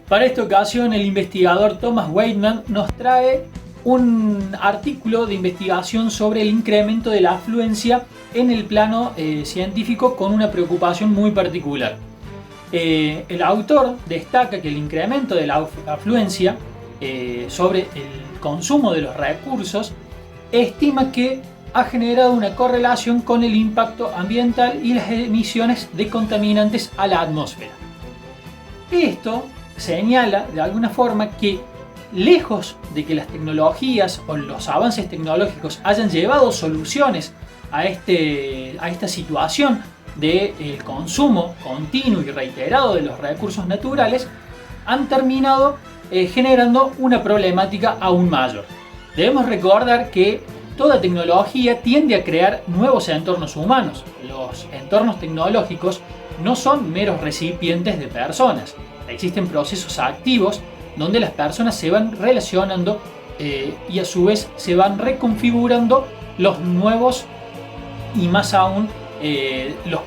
Para esta ocasión, el investigador Thomas Weidman nos trae un artículo de investigación sobre el incremento de la afluencia en el plano científico con una preocupación muy particular. El autor destaca que el incremento de la afluencia sobre el consumo de los recursos estima que ha generado una correlación con el impacto ambiental y las emisiones de contaminantes a la atmósfera. Esto señala de alguna forma que, lejos de que las tecnologías o los avances tecnológicos hayan llevado soluciones a esta situación del consumo continuo y reiterado de los recursos naturales, han terminado generando una problemática aún mayor. Debemos recordar que toda tecnología tiende a crear nuevos entornos humanos. Los entornos tecnológicos no son meros recipientes de personas. Existen procesos activos donde las personas se van relacionando y a su vez se van reconfigurando los nuevos y más aún los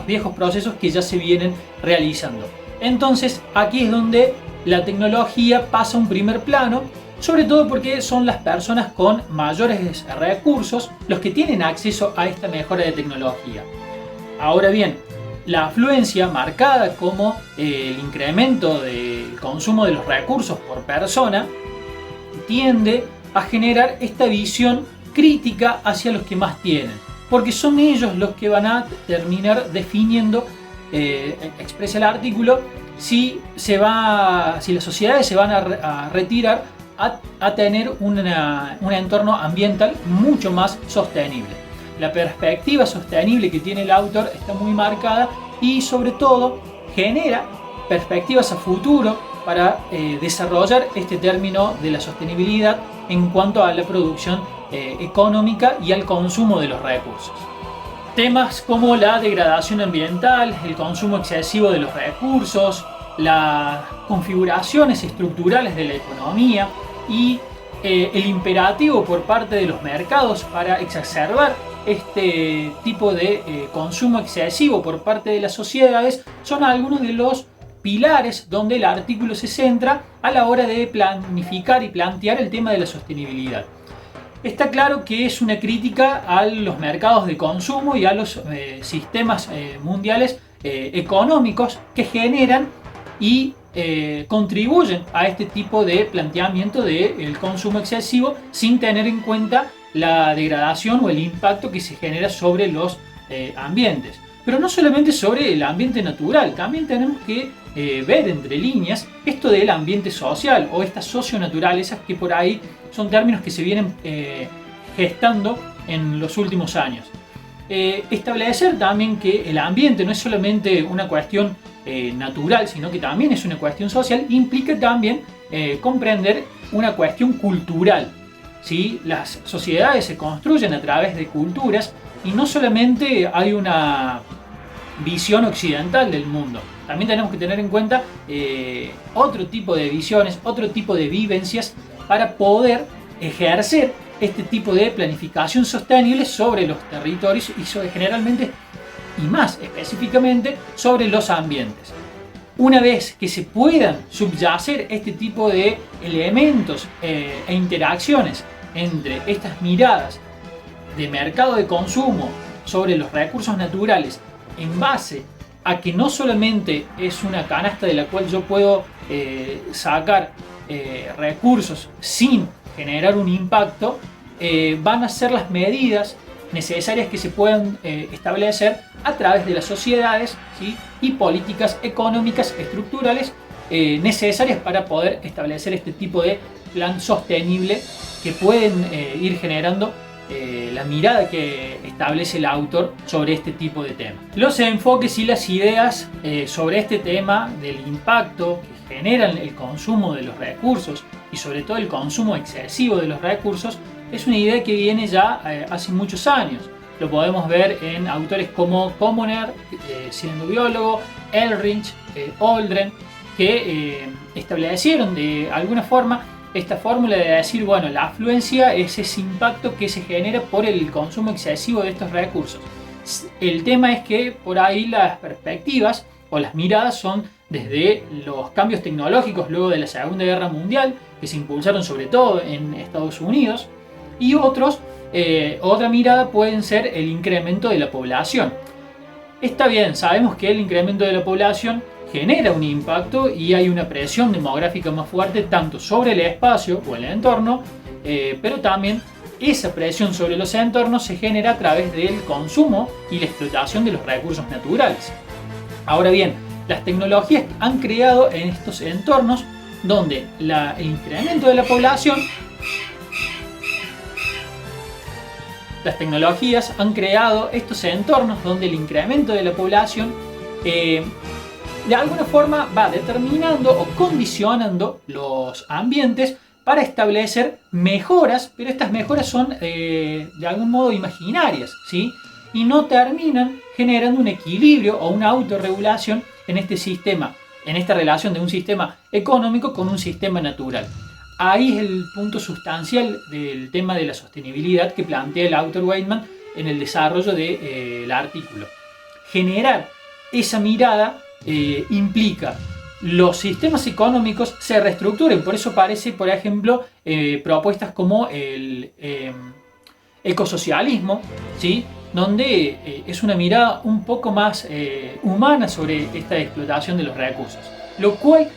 viejos procesos que ya se vienen realizando. Entonces aquí es donde la tecnología pasa a un primer plano, sobre todo porque son las personas con mayores recursos los que tienen acceso a esta mejora de tecnología. Ahora bien, la afluencia, marcada como el incremento del consumo de los recursos por persona, tiende a generar esta visión crítica hacia los que más tienen, porque son ellos los que van a terminar definiendo, expresa el artículo, si las sociedades se van a retirar a tener un entorno ambiental mucho más sostenible. La perspectiva sostenible que tiene el autor está muy marcada y sobre todo genera perspectivas a futuro para desarrollar este término de la sostenibilidad en cuanto a la producción económica y al consumo de los recursos. Temas como la degradación ambiental, el consumo excesivo de los recursos, las configuraciones estructurales de la economía y el imperativo por parte de los mercados para exacerbar este tipo de consumo excesivo por parte de las sociedades son algunos de los pilares donde el artículo se centra a la hora de planificar y plantear el tema de la sostenibilidad. Está claro que es una crítica a los mercados de consumo y a los sistemas mundiales económicos que generan y contribuyen a este tipo de planteamiento del consumo excesivo sin tener en cuenta la degradación o el impacto que se genera sobre los ambientes. Pero no solamente sobre el ambiente natural, también tenemos que ver entre líneas esto del ambiente social o estas socionaturalezas, que por ahí son términos que se vienen gestando en los últimos años. Establecer también que el ambiente no es solamente una cuestión natural, sino que también es una cuestión social, implica también comprender una cuestión cultural. ¿Sí? Las sociedades se construyen a través de culturas y no solamente hay una visión occidental del mundo, también tenemos que tener en cuenta otro tipo de visiones, otro tipo de vivencias para poder ejercer este tipo de planificación sostenible sobre los territorios y generalmente y más específicamente sobre los ambientes. Una vez que se puedan subyacer este tipo de elementos e interacciones entre estas miradas de mercado de consumo sobre los recursos naturales en base a que no solamente es una canasta de la cual yo puedo sacar recursos sin generar un impacto, van a ser las medidas necesarias que se puedan establecer a través de las sociedades, ¿sí? Y políticas económicas estructurales necesarias para poder establecer este tipo de plan sostenible que pueden ir generando la mirada que establece el autor sobre este tipo de temas. Los enfoques y las ideas sobre este tema del impacto que generan el consumo de los recursos y sobre todo el consumo excesivo de los recursos es una idea que viene ya hace muchos años. Lo podemos ver en autores como Commoner, siendo biólogo, Ehrlich, Holdren, que establecieron de alguna forma esta fórmula de decir, bueno, la afluencia es ese impacto que se genera por el consumo excesivo de estos recursos. El tema es que por ahí las perspectivas o las miradas son desde los cambios tecnológicos luego de la Segunda Guerra Mundial, que se impulsaron sobre todo en Estados Unidos, y otra mirada pueden ser el incremento de la población. Está bien, sabemos que el incremento de la población genera un impacto y hay una presión demográfica más fuerte tanto sobre el espacio o el entorno, pero también esa presión sobre los entornos se genera a través del consumo y la explotación de los recursos naturales. Ahora bien, las tecnologías han creado en estos entornos donde el incremento de la población, las tecnologías han creado estos entornos donde el incremento de la población de alguna forma va determinando o condicionando los ambientes para establecer mejoras, pero estas mejoras son de algún modo imaginarias, ¿sí? Y no terminan generando un equilibrio o una autorregulación en este sistema, en esta relación de un sistema económico con un sistema natural. Ahí es el punto sustancial del tema de la sostenibilidad que plantea el autor Weidman en el desarrollo del artículo. Generar esa mirada implica los sistemas económicos se reestructuren. Por eso aparece, por ejemplo, propuestas como el ecosocialismo, ¿sí? Donde es una mirada un poco más humana sobre esta explotación de los recursos, lo cual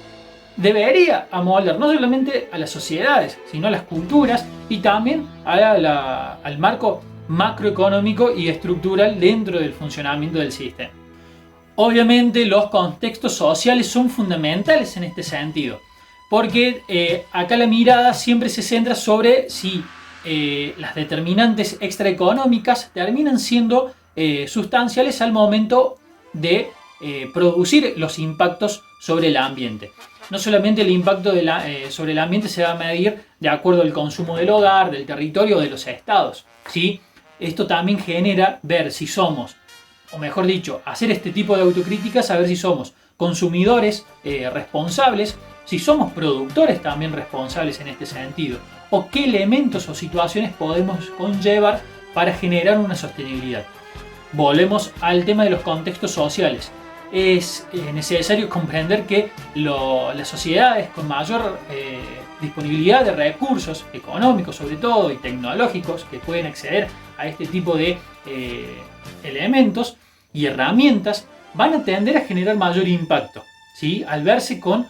debería amoldar no solamente a las sociedades, sino a las culturas y también al marco macroeconómico y estructural dentro del funcionamiento del sistema. Obviamente los contextos sociales son fundamentales en este sentido, porque acá la mirada siempre se centra sobre si las determinantes extraeconómicas terminan siendo sustanciales al momento de producir los impactos sobre el ambiente. No solamente el impacto sobre el ambiente se va a medir de acuerdo al consumo del hogar, del territorio o de los estados, ¿sí? Esto también genera ver si somos, o mejor dicho, hacer este tipo de autocríticas, saber si somos consumidores responsables, si somos productores también responsables en este sentido, o qué elementos o situaciones podemos conllevar para generar una sostenibilidad. Volvemos al tema de los contextos sociales. Es necesario comprender que las sociedades con mayor disponibilidad de recursos económicos sobre todo y tecnológicos que pueden acceder a este tipo de elementos y herramientas van a tender a generar mayor impacto, ¿sí? Al verse con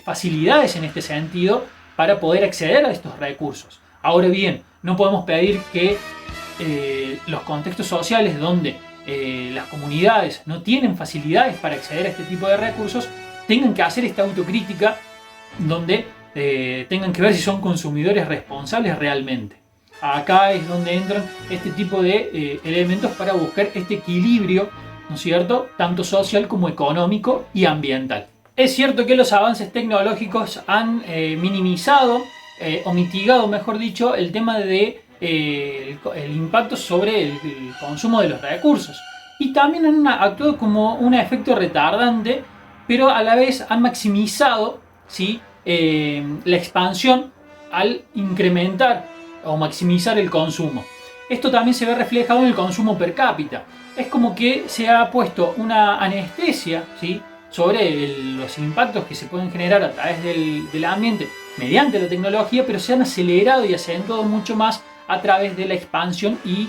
facilidades en este sentido para poder acceder a estos recursos. Ahora bien, no podemos pedir que los contextos sociales donde las comunidades no tienen facilidades para acceder a este tipo de recursos tengan que hacer esta autocrítica donde tengan que ver si son consumidores responsables realmente. Acá es donde entran este tipo de elementos para buscar este equilibrio, ¿no es cierto?, tanto social como económico y ambiental. Es cierto que los avances tecnológicos han minimizado o mitigado, mejor dicho, el tema de el impacto sobre el consumo de los recursos, y también han actuado como un efecto retardante, pero a la vez han maximizado, ¿sí?, la expansión al incrementar o maximizar el consumo. Esto también se ve reflejado en el consumo per cápita. Es como que se ha puesto una anestesia, ¿sí?, sobre los impactos que se pueden generar a través del ambiente mediante la tecnología, pero se han acelerado y acentuado mucho más a través de la expansión y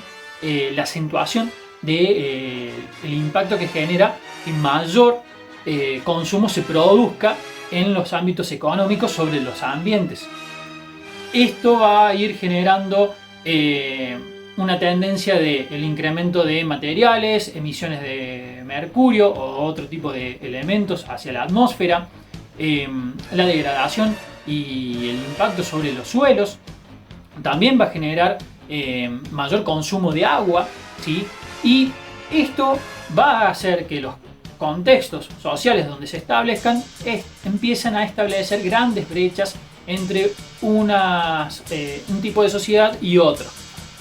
la acentuación del impacto que genera que mayor consumo se produzca en los ámbitos económicos sobre los ambientes. Esto va a ir generando una tendencia del incremento de materiales, emisiones de mercurio o otro tipo de elementos hacia la atmósfera, la degradación y el impacto sobre los suelos. También va a generar mayor consumo de agua, ¿sí? Y esto va a hacer que los contextos sociales donde se establezcan empiezan a establecer grandes brechas entre un tipo de sociedad y otro.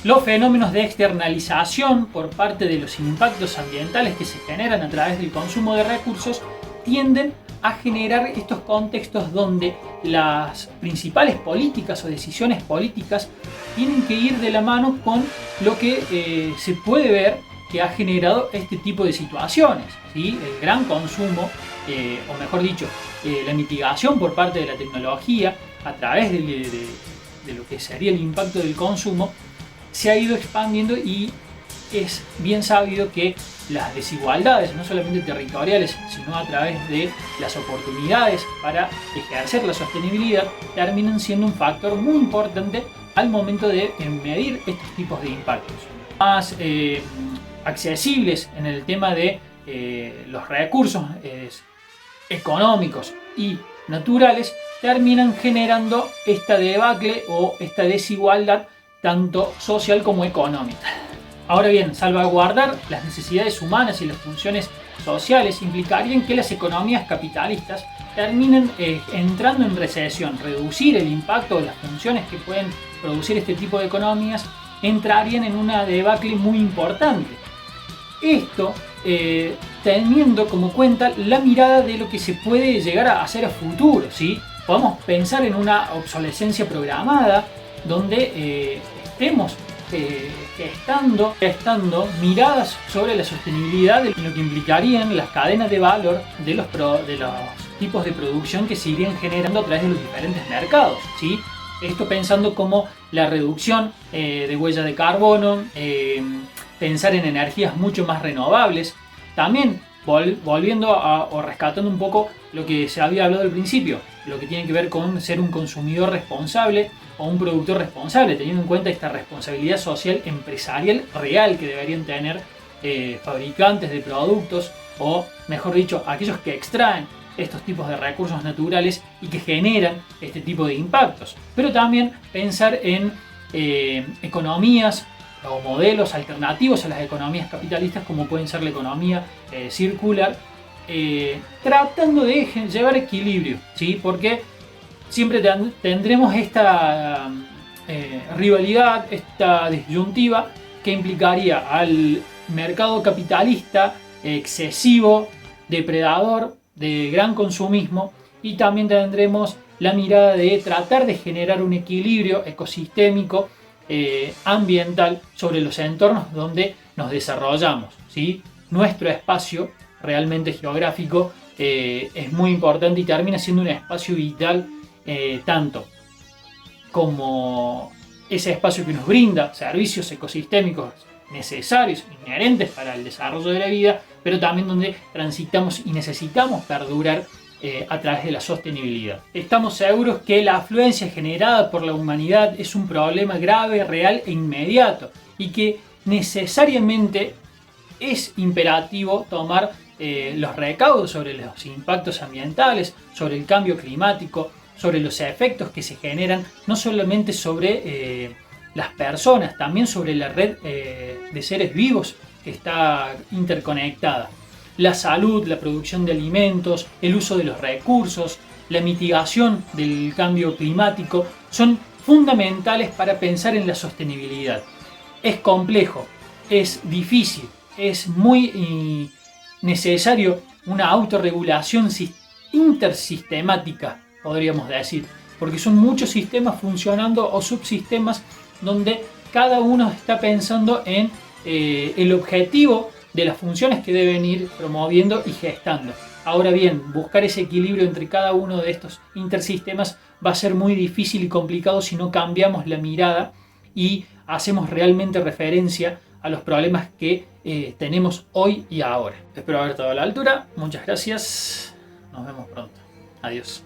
Los fenómenos de externalización por parte de los impactos ambientales que se generan a través del consumo de recursos tienden a generar estos contextos donde las principales políticas o decisiones políticas tienen que ir de la mano con lo que se puede ver que ha generado este tipo de situaciones, ¿sí? El gran consumo, o mejor dicho, la mitigación por parte de la tecnología a través de lo que sería el impacto del consumo, se ha ido expandiendo y es bien sabido que las desigualdades, no solamente territoriales, sino a través de las oportunidades para ejercer la sostenibilidad, terminan siendo un factor muy importante al momento de medir estos tipos de impactos. Más accesibles en el tema de los recursos económicos y naturales, terminan generando esta debacle o esta desigualdad tanto social como económica. Ahora bien, salvaguardar las necesidades humanas y las funciones sociales implicarían que las economías capitalistas terminen entrando en recesión. Reducir el impacto de las funciones que pueden producir este tipo de economías entrarían en una debacle muy importante. Esto teniendo como cuenta la mirada de lo que se puede llegar a hacer a futuro, ¿sí? Podemos pensar en una obsolescencia programada donde estemos estando miradas sobre la sostenibilidad de lo que implicarían las cadenas de valor de los tipos de producción que se irían generando a través de los diferentes mercados, ¿sí? Esto pensando como la reducción de huella de carbono, pensar en energías mucho más renovables, también volviendo o rescatando un poco lo que se había hablado al principio, lo que tiene que ver con ser un consumidor responsable o un productor responsable, teniendo en cuenta esta responsabilidad social empresarial real que deberían tener fabricantes de productos, o mejor dicho, aquellos que extraen estos tipos de recursos naturales y que generan este tipo de impactos. Pero también pensar en economías o modelos alternativos a las economías capitalistas, como pueden ser la economía circular, tratando de llevar equilibrio, ¿sí? Porque siempre tendremos esta rivalidad, esta disyuntiva que implicaría al mercado capitalista excesivo, depredador, de gran consumismo, y también tendremos la mirada de tratar de generar un equilibrio ecosistémico, ambiental sobre los entornos donde nos desarrollamos, ¿sí? Nuestro espacio realmente geográfico es muy importante y termina siendo un espacio vital, tanto como ese espacio que nos brinda servicios ecosistémicos necesarios, inherentes para el desarrollo de la vida, pero también donde transitamos y necesitamos perdurar a través de la sostenibilidad. Estamos seguros que la afluencia generada por la humanidad es un problema grave, real e inmediato, y que necesariamente es imperativo tomar los recaudos sobre los impactos ambientales, sobre el cambio climático, sobre los efectos que se generan, no solamente sobre las personas, también sobre la red de seres vivos que está interconectada. La salud, la producción de alimentos, el uso de los recursos, la mitigación del cambio climático son fundamentales para pensar en la sostenibilidad. Es complejo, es difícil, es muy necesario una autorregulación intersistemática, podríamos decir, porque son muchos sistemas funcionando o subsistemas donde cada uno está pensando en el objetivo de las funciones que deben ir promoviendo y gestando. Ahora bien, buscar ese equilibrio entre cada uno de estos intersistemas va a ser muy difícil y complicado si no cambiamos la mirada y hacemos realmente referencia a los problemas que tenemos hoy y ahora. Espero haber estado a la altura. Muchas gracias. Nos vemos pronto. Adiós.